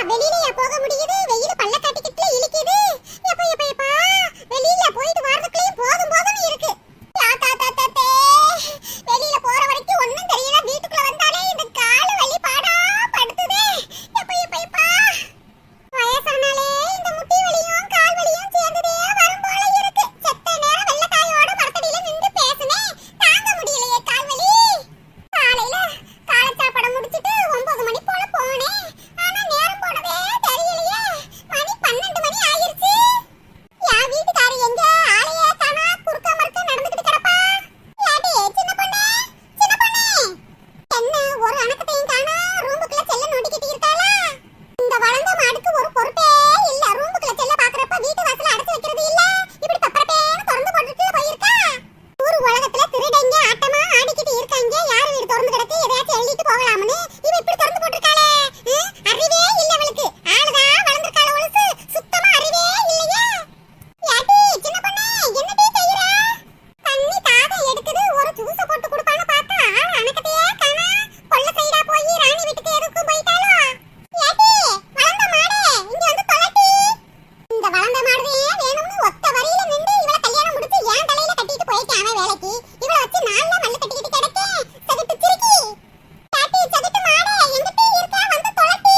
வெளியிலயா போக முடியுது? வெயில் பல்ல காட்டிக்கிட்டு இழுக்குது. எப்ப எப்ப எப்ப வெளியில போயிட்டு வரதுக்குள்ளேயும் போதும் போதும்னு இருக்கு. வெளியில போற வரைக்கும் ஒண்ணும் தெரியல. வீட்டுக்குள்ள வந்தாலே இந்த கால் வலி பாடா படுத்துதே. எப்ப எப்ப எப்ப வயசானாலே இந்த முட்டி வலியும் கால் வலியும் சேர்ந்ததே வரும் போல இருக்கு. செத்த நேரம் வெள்ளக்காயோட மரத்தடியில நின்று பேசுனே. தாங்க முடியலையே கால் வலி. காலையில காலை சாப்பாட முடிச்சிட்டு 9 மணி போல போனேன். ஆனா நேரம் போனதே தெரியலையே. மணி 12 மணி ஆயிருச்சு. யா வீட்டுக்காரி எங்க? ஆளையே காணா. குறுக்க மறுக்க நடந்துக்கிட்டு கிடப்பா. யாடி சின்ன பொண்ணே, சின்ன பொண்ணே, என்ன ஒரு அணக்கத்தையும் காணா? ரூமுக்குள்ள செல்ல நோண்டிக்கிட்டு இருக்காளா? இந்த வளர்ந்த மாடுக்கு ஒரு பொறுப்பே இல்ல. ரூமுக்குள்ள செல்ல பாக்குறப்ப வீட்டு வாசல்ல அடைச்சு வைக்கிறது இல்ல. இப்படி பப்பரப்பேன்னு திறந்து போட்டுட்டு போயிருக்கா. ஊர் உலகத்துல திருடங்க ஆட்டமா ஆடிக்கிட்டு இருக்காங்க. யாரு வீடு திறந்து கிடக்கு எதையாச்சும் எழுதிட்டு போகலாம்னு இவ இப்படி திறந்து போட்டுருக்காளே. அறிவே இல்ல அவளுக்கு. ஆளுதான் வளர்ந்துருக்காள ஒழுசு. சுத்தமா அறிவே இல்லையா? யாட்டி சின்ன பொண்ணே, என்னடி செய்யற? தண்ணி தாகம் எடுக்குது. ஒரு ஜூஸ போட்டு குடுப்பான்னு பார்த்தா ஆள் அணக்கத்தையே காணா. கொல்ல சைடா போய் ராணி வீட்டுக்கு எதுக்கும் போயிட்டாளோ? யாட்டி வளர்ந்த மாடே, இங்க வந்து தொலைட்டி. இந்த வளர்ந்த மாடுவே வேணும்னு ஒத்த வரியில நின்று இவள கல்யாணம் முடிச்சு ஏன் தலையில கட்டிட்டு போயிட்டான் அவன் வேலைக்கு. இவள வச்சு நாள்ல மல்ல கட்டிக்கிட்டு கிடக்கேன். சகட்டு சிரிக்கி. யாட்டி சகட்டு மாடே, எங்கிட்ட இருக்க வந்து தொலைட்டி.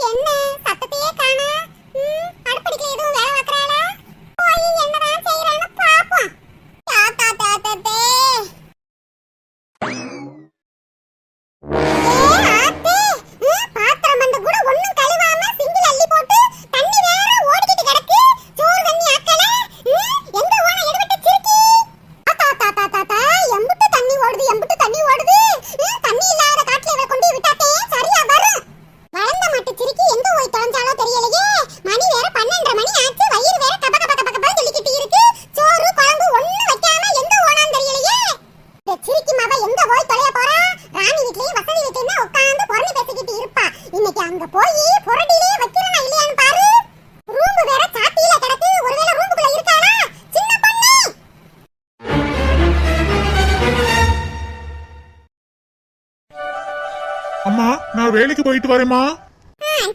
என்ன சத்தத்தையே காணா? அடுப்படிக்கல எதுவும் வேலை பார்க்கறாளா? போய் என்னதான் செய்யறான்னு பாப்போம். தாத்தா தாத்தா பாத்திரம் வந்து கூட ஒண்ணும் கழுவாம சிங்கிள் அள்ளி போட்டு தண்ணி வேற ஓடிக்கிட்டு கிடக்கு. சோறு தண்ணி ஆக்கல. எங்க ஓன எடுவிட்ட சிரிக்கி. தாத்தா எம்புட்டு தண்ணி ஓடுது, எம்புட்டு தண்ணி ஓடுது. தண்ணி இல்லாத காட்டுல இவ கொண்டு விட்டாத்தே சரியா வரும். வளர்ந்த மாட்டு சிரிக்கி எங்க போய் தொலைஞ்சாலோ தெரியலையே. மணி வேற 12:30 மணி ஆச்சு. வயிறு வேற கப கப கப கப சொல்லிக்கிட்டு இருக்கு. சோறு குழம்பு ஒண்ணு வைக்காம எங்க ஓனான்னு தெரியலையே. இந்த சிரிக்கி மாவ எங்க போய் தொலைய போறா? ராணி வீட்லயும் வசதி வீட்லயும் உட்கார்ந்து பொறுமை பேசிக்கிட்டு இருப்பா. இன்னைக்கு அங்க போய் புரட்டிலே வைக்கிறனா இல்லையான்னு பாரு. ரூம் வேற சாத்தியில கிடக்கு. ஒருவேளை ரூமுக்குள்ள இருக்காளா? சின்ன பொண்ணு. அம்மா, நான் வேலைக்கு போயிட்டு வரேம்மா.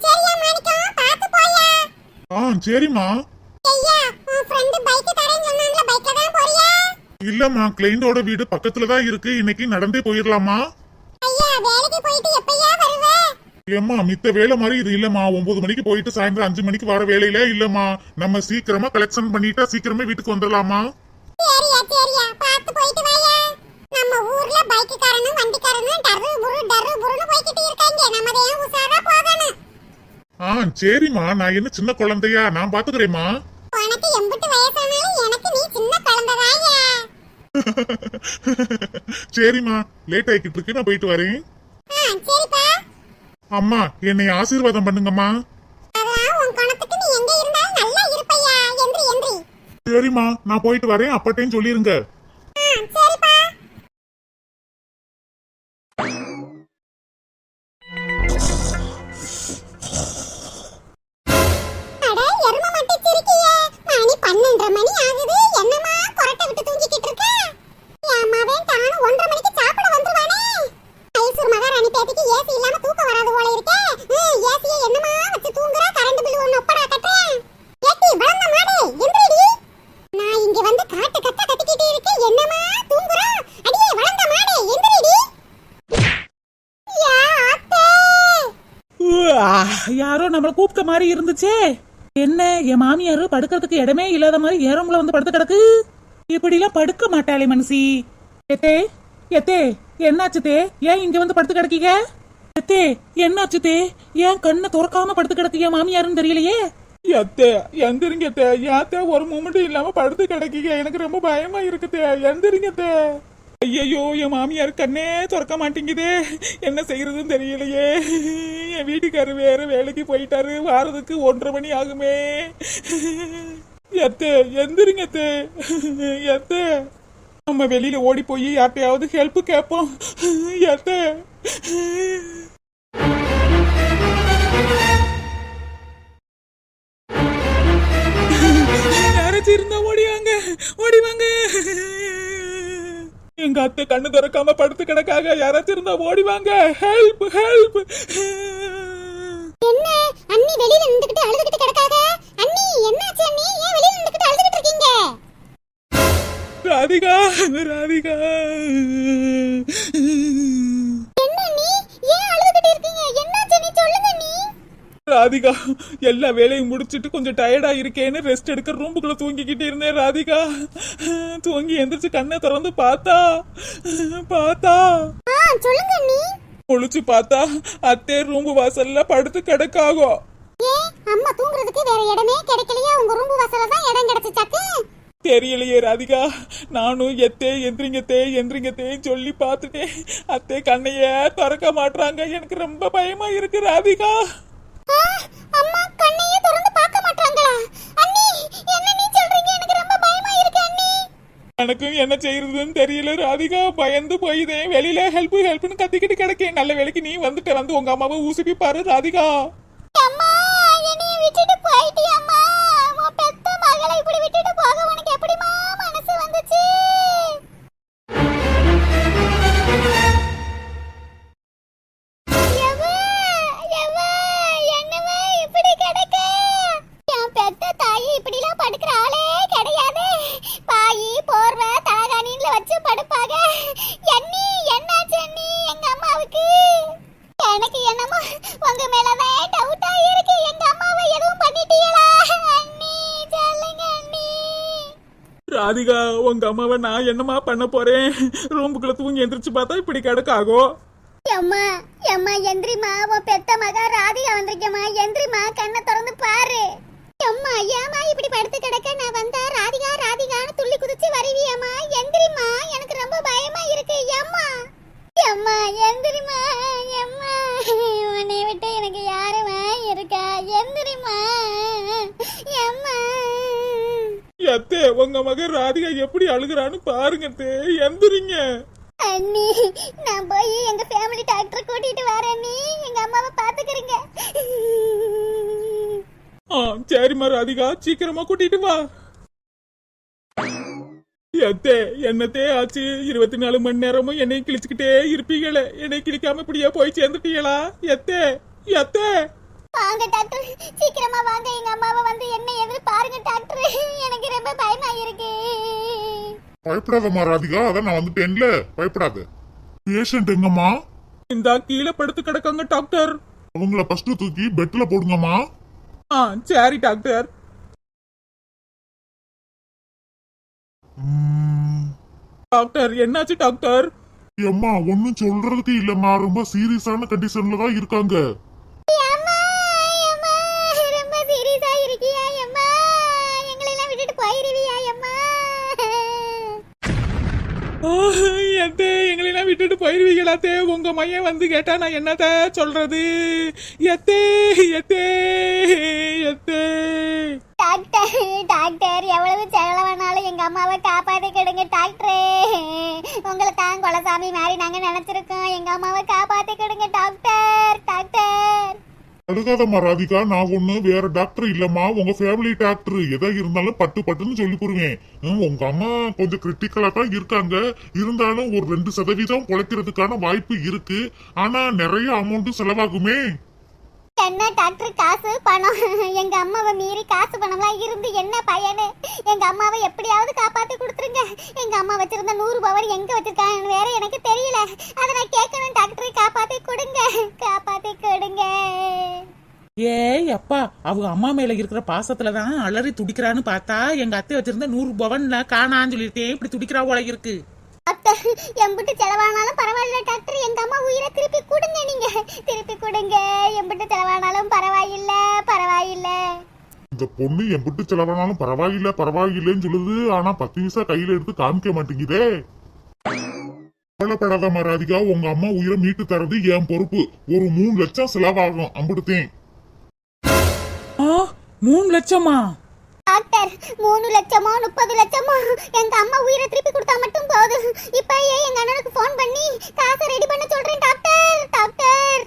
சரியா மாணிக்கம், பாத்து போயா. சரிம்மா. ஐயா, உன் ஃப்ரெண்ட் பைக் தரேன்னு சொன்னான்ல, பைக்ல தான் போறியா? இல்லம்மா, கிளைண்டோட வீடு பக்கத்துல தான் இருக்கு. இன்னைக்கு நடந்தே போயிடலாமா? ஐயா, வேலைக்கு போயிட்டு எப்பயா வருவ? ஏம்மா, மித்த வேலை மாதிரி இது இல்லம்மா. 9 மணிக்கு போயிட்டு சாயந்தரம் 5 மணிக்கு வர வேலையில இல்லம்மா. நம்ம சீக்கிரமா கலெக்ஷன் பண்ணிட்டா சீக்கிரமே வீட்டுக்கு வந்துடலாமா? சரியா பாத்து போயிட்டு வாயா. நம்ம ஊர்ல பைக்குக்காரனும் வண்டிக்காரனும் டர்ரு புருன்னு போய்கிட்டு இருக்காங்க. நம்ம ஏன் உசாரா போகணும். சரிம்மா, நான் என்ன சின்ன குழந்தையா? நான் பாத்துக்கிறேம்மா. உனக்கு எம்புட்டு வயசானாலும் எனக்கு நீ சின்ன குழந்தைதாயா. சரிம்மா, லேட் ஆயிக்கிட்டு இருக்கு. நான் போயிட்டு வரேன். சரிப்பா. அம்மா, என்னை ஆசீர்வாதம் பண்ணுங்கம்மா. அதான் உன் குணத்துக்கு நீ எங்க இருந்தாலும் நல்லா இருப்பையா. எந்திரி. சரிம்மா, நான் போயிட்டு வரேன். அப்பட்டையும் சொல்லிருங்க. சரிப்பா. அட எரும மாட்டு சிரிக்கியே. மணி 12:30 மணி ஆகுது. என்னமா கொரட்டை விட்டு தூங்கிக்கிட்டு இருக்க? ஏமாவேன் தானும் 1:30 மணிக்கு சாப்பிட வந்துருவானே. மைசூர் மகாராணி பேத்திக்கு ஏசி இல்லாம தூக்கம் வராது போல இருக்கே. ஏசியை என்னமா வச்சு தூங்குற? கரண்ட் பில் ஒண்ணு ஒப்படா கட்டுறேன். ஏத்தி வளர்ந்த மாடே, எந்திரடி. நான் இங்க வந்து காட்டு கத்த கத்திக்கிட்டு இருக்கேன். என்னமா தூங்குற? அடியே வளர்ந்த மாடே, எந்திரடி. யா அத்தே. யாரோ நம்மள கூப்பிட்ட மாதிரி இருந்துச்சே. என்ன, என் மாமியாரு படுக்கிறதுக்கு இடமே இல்லாத மாதிரி ஏறமுல வந்து படுத்து கிடக்கு. இப்படி எல்லாம் படுக்க மாட்டாளே மனசி. எத்தே என்னாச்சுதே? ஏன் இங்க வந்து படுத்து கிடக்கீங்க? எத்தே என்னாச்சுதே? ஏன் கண்ணை துறக்காம படுத்து கிடக்கீங்க மாமியாருன்னு தெரியலையே. எத்தே எந்திரிங்க தே. ஏத்தே ஒரு மூமெண்ட் இல்லாம படுத்து கிடக்கீங்க? எனக்கு ரொம்ப பயமா இருக்குதே. எந்திரிங்க தே. ஐயோ, என் மாமியார் கண்ணே திறக்க மாட்டேங்குதே. என்ன செய்யறதுன்னு தெரியலையே. என் வீட்டுக்காரர் வேற வேலைக்கு போயிட்டாரு. வாரதுக்கு 1:30 மணி ஆகுமே. எத்தே எந்திரிங்க தே. எத்தே, நம்ம வெளியில ஓடி போய் யார்ட்டையாவது ஹெல்ப் கேட்போம். எத்தே. யாராச்சும் இருந்தா ஓடிவாங்க. எங்க அத்தை கண்ணு திறக்காம படுத்து கிடக்காக. யாராச்சும் இருந்தா ஓடிவாங்க. ஹெல்ப். என்ன வெளியில நின்னுக்கிட்டு அழுதுகிட்டு கிடக்காக? அண்ணி என்னாச்சு அண்ணி? ஏன் வெளியில நின்னுக்கிட்டு அழுதுகிட்டு இருக்கீங்க? ராதிகா ராதிகா என்ன அண்ணி? ஏன் அழுதுகிட்டு இருக்கீங்க? என்னாச்சு நீ சொல்லுங்க அண்ணி. ராதிகா எல்லா வேலையும் முடிச்சிட்டு கொஞ்சம் டயர்டா இருக்கேன்னு ரெஸ்ட் எடுக்க ரூமுக்குள்ள தூங்கிக்கிட்டு இருந்தேன் ராதிகா. தூங்கி எந்திரிச்சு கண்ணை திறந்து பார்த்தா சொல்லுங்க அண்ணி. ஒளிச்சு பார்த்தா அத்தே ரூம் வாசல்ல படுத்து கிடக்காகோ. ஏன் அம்மா தூங்குறதுக்கு வேற இடமே கிடைக்கலையா? உங்க ரூம் வாசல்ல தான் இடம் கிடைச்சுச்சாக்கு. தெரியலையே ராதிகா. நானும் எந்திரிங்கத்தே சொல்லி பார்த்துட்டேன். அத்தே கண்ணைய திறக்க மாட்டாங்க. எனக்கு ரொம்ப பயமா இருக்கு ராதிகா. அம்மா கண்ணையே திறந்து பார்க்க மாட்டாங்களா? அண்ணி என்ன நீ சொல்றீங்க? எனக்கு ரொம்ப பயமா இருக்கு அண்ணி. எனக்கும் என்ன செய்யறதுன்னு தெரியல ராதிகா. பயந்து போயிதேன். வெளியில ஹெல்ப்னு கத்திக்கிட்டு கிடக்கேன். நல்ல வேலைக்கு நீ வந்து உங்க அம்மாவை ஊசிப்பி பாரு ராதிகா. அம்மா என்னைய விட்டுட்டு போயிட்டியம்மா. உன் பெத்த மகளை இப்படி விட்டுட்டு போக உனக்கு எப்படிமா மனசு வந்துச்சு? என்னவே இப்படி கிடக்க? என் பெத்த தாயி இப்படிலாம் படுக்கிற ஆளே கிடையாது. பாயி போர்வை தலகாணில வச்சு படுப்பாங்க. எண்ணி என்னாச்சு அண்ணி எங்க அம்மாவுக்கு? எனக்கு என்னமோ உங்க மேலதான் டவுட்டா இருக்கு. எங்க அம்மாவை எதுவும் பண்ணிட்டீங்களா அண்ணி? சொல்லுங்க அண்ணி. ராதிகா உங்க அம்மாவை நான் என்னமா பண்ண போறேன்? ரூமுக்குள்ள தூங்கி எந்திரிச்சு பார்த்தா இப்படி கிடக்காகோ. அம்மா அம்மா எந்திரிமா. உன் பெத்த மகா ராதிகா வந்திருக்கேம்மா. எந்திரிமா, கண்ணை திறந்து பாரு. அம்மா ஏமா இப்படி படுத்து கிடக்க? நான் வந்தா ராதிகா ராதிகான்னு துள்ளி குதிச்சு வருவியம்மா. எந்திரிமா, எனக்கு ரொம்ப பயமா இருக்கு. அம்மா அம்மா எந்திரிமா. அம்மா உன்னை விட்டு எனக்கு யாருமா இருக்கா? எந்திரிமா அம்மா. அத்தே உங்க மகன் ராதிகா எப்படி அழுகுறான்னு பாருங்க அத்தே. எந்திரிங்க அண்ணி. நான் போய் எங்க ஃபேமிலி டாக்டர் கூட்டிட்டு வரேன். நீ எங்க அம்மாவை பாத்துக்கிறீங்க. சரிம்மா ராதிகா, சீக்கிரமா கூட்டிட்டு வா. அத்தே என்னத்தே ஆச்சு? 24 மணி நேரமும் என்னை கிழிச்சுக்கிட்டே இருப்பீங்களே. என்னை கிழிக்காம இப்படியே போய் சேர்ந்துட்டீங்களா? எத்தே வாங்க டாக்டர், சீக்கிரமா வாங்க. எங்க அம்மாவை வந்து என்ன எதிர பாருங்க டாக்டர். எனக்கு ரொம்ப பயமா இருக்கு. பயப்படாதம்மா ராதிகா, அதான் நான் வந்துட்டேன்ல, பயப்படாத. பேஷண்ட் எங்கம்மா? இந்த கீழே படுத்து கிடக்காங்க டாக்டர். அவங்கள ஃபர்ஸ்ட் தூக்கி பெட்ல போடுங்கம்மா. சரி டாக்டர். டாக்டர் என்னாச்சு டாக்டர்? அம்மா ஒன்னும் சொல்றதுக்கு இல்லம்மா, ரொம்ப சீரியஸான கண்டிஷன்ல தான் இருக்காங்க. அம்மா அம்மா ரொம்ப சீரியஸா இருக்கியா? அம்மா எங்களை எல்லாம் விட்டுட்டு போயிருவியா? அம்மா எத்தே எங்களெல்லாம் விட்டுட்டு போயிருவீங்களா? தே உங்க மையன் வந்து கேட்டா நான் என்னத்த சொல்றது? எத்தே டாக்டர் டாக்டர் எவ்வளவு செலவானாலும் எங்க அம்மாவை காப்பாத்திக்கிடுங்க டாக்டரே. உங்களை தான் கொலசாமி மாதிரி நாங்க நினைச்சிருக்கோம். எங்க அம்மாவை காப்பாத்திக்கிடுங்க டாக்டர். டாக்டர் அழுகாதம்மா ராதிகா, நான் ஒண்ணு வேற டாக்டர் இல்லம்மா, உங்க ஃபேமிலி டாக்டர். எதா இருந்தாலும் பட்டுன்னு சொல்லி போடுவேன். உங்க அம்மா கொஞ்சம் கிரிட்டிக்கலா தான் இருக்காங்க. இருந்தாலும் ஒரு 2% பொழைக்கிறதுக்கான வாய்ப்பு இருக்கு. ஆனா நிறைய அமௌண்ட் செலவாகுமே. என்ன டாக்டர், காசு பணம் எங்க அம்மாவை மீறி காசு பணம்லாம் இருந்து என்ன பயனு? எங்க அம்மாவை எப்படியாவது காப்பாத்தி கொடுத்துருங்க. எங்க அம்மா வச்சிருந்த 100 பவர் எங்க வச்சிருக்காங்க வேற எனக்கு தெரியல. அதை நான் கேட்கணும் டாக்டர். காப்பாத்தி கொடுங்க, காப்பாத்தி கொடுங்க. ஏய் அப்பா, அவங்க அம்மா மேல இருக்கிற பாசத்துலதான் அலறி துடிக்கிறான்னு பார்த்தா எங்க அத்தை வச்சிருந்த 100 பவன்ல காணான்னு சொல்லிட்டேன். இப்படி துடிக்கிறா போல இருக்கு. டாக்டர் எம்பிட்டு செலவானாலும் பரவாயில்ல டாக்டர். எங்க அம்மா உயிரை திருப்பி கொடுங்க. நீங்க திருப்பி கொடுங்க. எம்பிட்டு செலவானாலும் பரவாயில்ல. இந்த பொண்ணு எம்பிட்டு செலவானாலும் பரவாயில்லன்னு சொல்லுது. ஆனா 10 பைசா கையில எடுத்து காமிக்க மாட்டேங்குதே. கவலைப்படாதம்மா ராதிகா, உங்க அம்மா உயிரை மீட்டு தரது என் பொறுப்பு. ஒரு 3 லட்சம் செலவாகும். அம்பிடுத்தேன். 3 லட்சமா? டாக்டர் 3 லட்சமோ 30 லட்சமோ எங்க அம்மா உயிரை திருப்பி கொடுத்தா மட்டும் போதும். இப்பயே எங்க அண்ணனுக்கு போன் பண்ணி காசை ரெடி பண்ண சொல்றேன் டாக்டர். டாக்டர்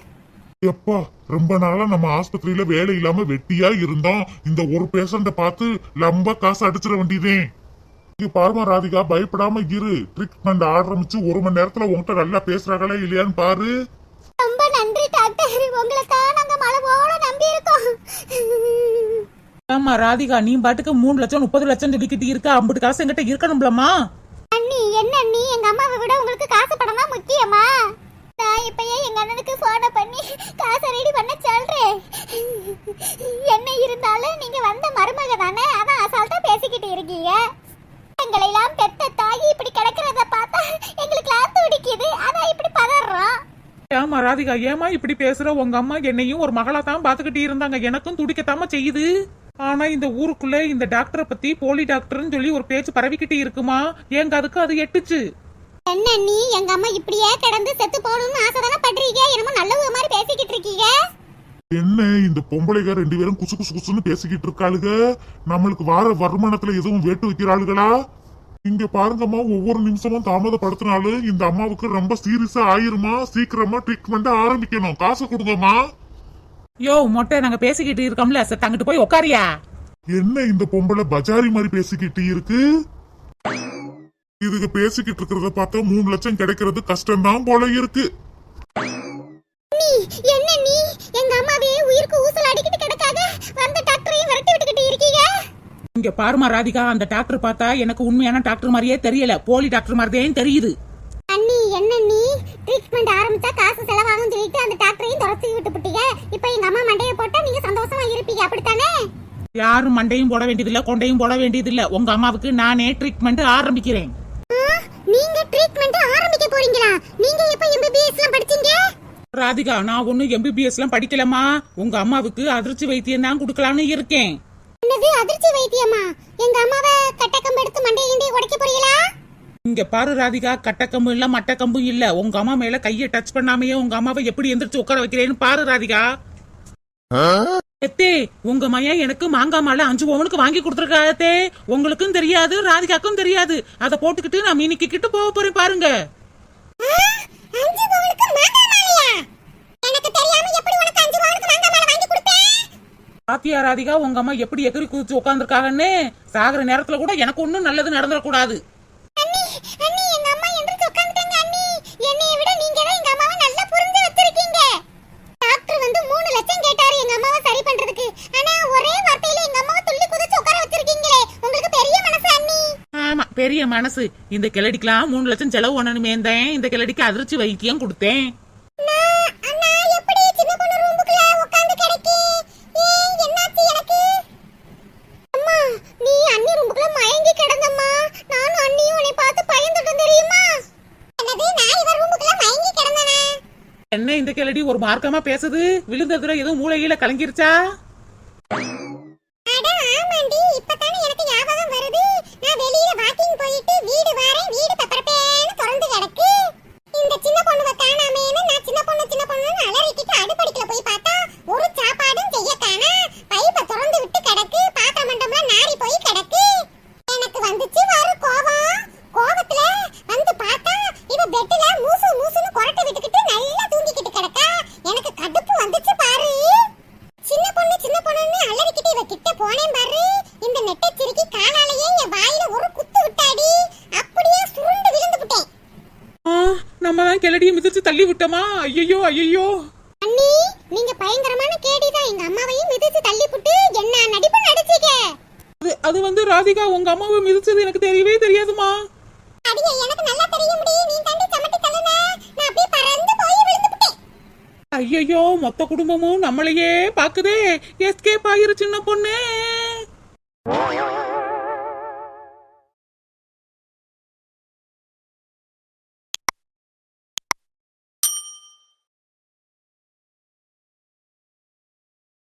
எப்பா, ரொம்ப நாளா நம்ம ஆஸ்பத்திரியில வேலை இல்லாம வெட்டியா இருந்தோம். இந்த ஒரு பேஷண்ட பார்த்து லம்ப காசு அடிச்சிட வேண்டியதே. பாருமா ராதிகா, பயப்படாம இரு. ட்ரீட்மெண்ட் ஆரம்பிச்சு 1 மணி நேரத்துல உங்ககிட்ட நல்லா பேசுறாங்களா இல்லையான்னு பாரு. ரொம்ப நன்றி டாக்டர். உங்களுக்கா நாங்க மழை போல நம்பி இருக்கோம். ஏமா ராதிகா, நீ பாட்டுக்கு 3 லட்சம் 30 லட்சம் சொல்லிக்கிட்டு இருக்க, அம்புட்டு காசு என்கிட்ட இருக்கணும்லம்மா. அண்ணி என்ன அண்ணி, எங்க அம்மாவை விட உங்களுக்கு காசு பணம் தான் முக்கியமா? நான் இப்பயே எங்க அண்ணனுக்கு போனை பண்ணி காசை ரெடி பண்ண சொல்றேன். என்ன இருந்தாலும் நீங்க வந்த மருமக தானே, அதான் அசால்ட்டா பேசிக்கிட்டு இருக்கீங்க. எங்களை எல்லாம் பெத்த தாயி இப்படி கிடக்கிறத பார்த்தா எங்களுக்கு லாத்து பிடிக்குது, அதான் இப்படி பதறோம். ஏமா ராதிகா, ஏமா இப்படி பேசுற? உங்க அம்மா என்னையும் ஒரு மகளா தான் பாத்துக்கிட்டு இருந்தாங்க, எனக்கும் துடிக்கத்தாம செய்யுது. ஆனா இந்த ஊருக்குள்ள இந்த டாக்டரை பத்தி போலி டாக்டர்னு சொல்லி ஒரு பேச்சு பரவிக்கிட்டு இருக்குமா, எங்க அதுக்கு அது எட்டுச்சு. என்ன நீ எங்க அம்மா இப்படியே கிடந்து செத்து போகணும்னு ஆசை தானே பண்றீங்க? என்னமோ நல்லவங்க மாதிரி பேசிக்கிட்டு இருக்கீங்க. என்ன இந்த பொம்பளைங்க 2 பேரும் குசு குசு குசுன்னு பேசிக்கிட்டு இருக்காளுங்க? நம்மளுக்கு வார வருமானத்துல எதுவும் வேட்டு வைக்கிறாளுகளா? இங்க பாருங்கம்மா, ஒவ்வொரு நிமிஷமும் தாமதப்படுத்தினாலும் இந்த அம்மாவுக்கு ரொம்ப சீரியஸா ஆயிருமா. சீக்கிரமா ட்ரீட்மெண்ட் ஆரம்பிக்கணும். காசு கொடுங்கம்மா. யோ மொட்டை, நாங்க பேசிக்கிட்டு இருக்கோம்ல, சரி அங்கிட்டு போய் உட்காரியா. என்ன இந்த பொம்பளை பஜாரி மாதிரி பேசிக்கிட்டு இருக்கு? இதுக்கு பேசிக்கிட்டு இருக்கிறத பார்த்தா 3 லட்சம் கிடைக்கிறது கஷ்டம்தான் போல இருக்கு. நீ என்ன நீ எங்க அம்மாவே உயிருக்கு ஊசல் அடிக்கிட்டு கிடக்காக வந்த டாக்டரையும் விரட்டி விட்டுக்கிட்டு இருக்கீங்க. இங்க பாருமா ராதிகா, அந்த டாக்டர் பார்த்தா எனக்கு உண்மையான டாக்டர் மாதிரியே தெரியல, போலி டாக்டர் மாதிரியே தெரியுது. அண்ணி என்ன நீ ட்ரீட்மெண்ட் ஆரம்பிச்சா காசு செலவாகும் சொல்லிட்டு அந்த டாக்டரையும் துரத்தி விட்டுட்டீங்க. இப்போ எங்க அம்மா மண்டைய போட்டா நீங்க சந்தோஷமா இருப்பீங்க, அப்படித்தானே? யாரும் மண்டையும் போட வேண்டியதில்ல, கொண்டையும் போட வேண்டியதில்ல. உங்க அம்மாவுக்கு நானே ட்ரீட்மெண்ட் ஆரம்பிக்கிறேன். நீங்க ட்ரீட்மெண்ட் ஆரம்பிக்க போறீங்களா? நீங்க எப்ப எம்பிபிஎஸ் எல்லாம் படிச்சீங்க? ராதிகா, நான் ஒன்னும் எம்பிபிஎஸ் எல்லாம் படிக்கலமா, உங்க அம்மாவுக்கு அதிர்ச்சி வைத்தியம் தான் கொடுக்கலான்னு இருக்கேன். என்னது அதிர்ச்சி வைத்தியமா? எங்க அம்மாவை கட்டக்கம்பு எடுத்து மண்டைய கிண்டைய உடைக்க போறீங்களா? இங்க பாரு ராதிகா, கட்டக்கம்பு இல்ல மட்டக்கம்பும் இல்ல, உங்க அம்மா மேல கையை டச் பண்ணாமையே உங்க அம்மாவை எப்படி எந்திரிச்சு உட்கார வைக்கிறேன்னு பாரு ராதிகா. எத்தே, உங்க மையா எனக்கு மாங்காய் மாலை 5 பவுனுக்கு வாங்கி கொடுத்துருக்காத்தே. உங்களுக்கும் தெரியாது, ராதிகாக்கும் தெரியாது. அதை போட்டுக்கிட்டு நான் மீனிக்கு கிட்ட போக போறேன் பாருங்க. 5 பவுனுக்கு மாங்காய் மாலையா? எனக்கு தெரியாம எப்படி உனக்கு 5 பவுனுக்கு மாங்காய் மாலை வாங்கி கொடுத்தேன்? பாத்தியா ராதிகா, உங்க அம்மா எப்படி எகிரி குதிச்சு உட்காந்துருக்காங்கன்னு. சாகுற நேரத்துல கூட எனக்கு ஒன்னும் நல்லது நடந்துடக்கூடாது. அண்ணி அண்ணி எங்க அம்மா எந்திரச்சு உட்கார்ந்துட்டாங்க. அண்ணி என்னைய விட நீங்க தான் எங்க அம்மாவை நல்லா புரிஞ்சு வச்சிருக்கீங்க. டாக்டர் வந்து 3 லட்சம் கேட்டாரு எங்க அம்மாவை சரி பண்றதுக்கு. ஆனா ஒரே வார்த்தையில எங்க அம்மாவை துள்ளி குதிச்சு உட்கார வச்சிருக்கீங்களே, உங்களுக்கு பெரிய மனசு அண்ணி. ஆமா, பெரிய மனசு. இந்த கிளடிக்கெல்லாம் 3 லட்சம் செலவு பண்ணணுமே தான் இந்த கிளடிக்கு அதிர்ச்சி வைத்தியம் கொடுத்தேன். அண்ணா எப்படி சின்ன பொண்ணு ரூமுக்குள்ள உட்கார்ந்து கிடக்கி? என்னாச்சு எனக்கு? அம்மா நீ அண்ணி ரூமுக்குள்ள மயங்கி கிடந்தம்மா. நானும் அண்ணியும் உன்னை பார்த்து பயந்துட்டோம் தெரியுமா? என்னது, நான் இவ ரூமுக்குள்ள மயங்கி கிடந்தனா? என்ன இந்த கிளடி ஒரு மார்க்கமா பேசுது? விழுந்ததுல எதுவும் மூளையில கலங்கிருச்சா? அட ஆமாண்டி, இப்பதானே எனக்கு ஞாபகம் வருது. நான் வெளியில வாக்கிங் போயிட்டு வீடு வாரேன், வீடு பப்பரப்பேன்னு திறந்து கிடக்கு. இந்த சின்ன பொண்ணுவ காணாமேன்னு நான் சின்ன பொண்ணுன்னு அலறிக்கிட்டு அடுப்படிக்கல போய் பார்த்தா ஒரு சாப்பாடும் செய்ய காணா. பைப்பை திறந்து விட்டு கிடக்கு, பாத்திர மண்டபம்லாம் நாரி போய் கிடக்கு. எனக்கு வந்துச்சு ஒரு கோவம். கோவத்துல வந்து பார்த்தா இவ பெட்ல மூசு மூசுன்னு கொரட்டை விட்டுக்கிட்டு நல்லா தூங்கிக்கிட்டு கிடக்கா. எனக்கு கடுப்பு வந்துச்சு பாரு. சின்ன பொண்ணுன்னு அலறிக்கிட்டு இவ கிட்ட போனேன் பாரு. இந்த நெட்டை சிரிக்கி காலாலேயே என் வாயில ஒரு குத்து விட்டாடி. அப்படியே சுருண்டு விழுந்து விட்டேன். நம்ம தான் கிளடியை மிதிச்சு தள்ளி விட்டோமா? ஐயோ ஐயோ. அண்ணி நீங்க பயங்கரமான கேடிதான். எங்க அம்மாவையும் மிதிச்சு தள்ளி விட்டு என்ன நடிப்பு நடிச்சீங்க? அது வந்து ராதிகா, உங்க அம்மாவை மிதிச்சது எனக்கு தெரியவே தெரியாதுமா. அடியே எனக்கு நல்லா தெரியும். நீ தண்டி சமட்டி தள்ளுன, நான் அப்படியே பறந்து போய் விழுந்து விட்டேன். ஐயோ, மொத்த குடும்பமும் நம்மளையே பாக்குதே. எஸ்கேப் ஆயிரு சின்ன பொண்ணு.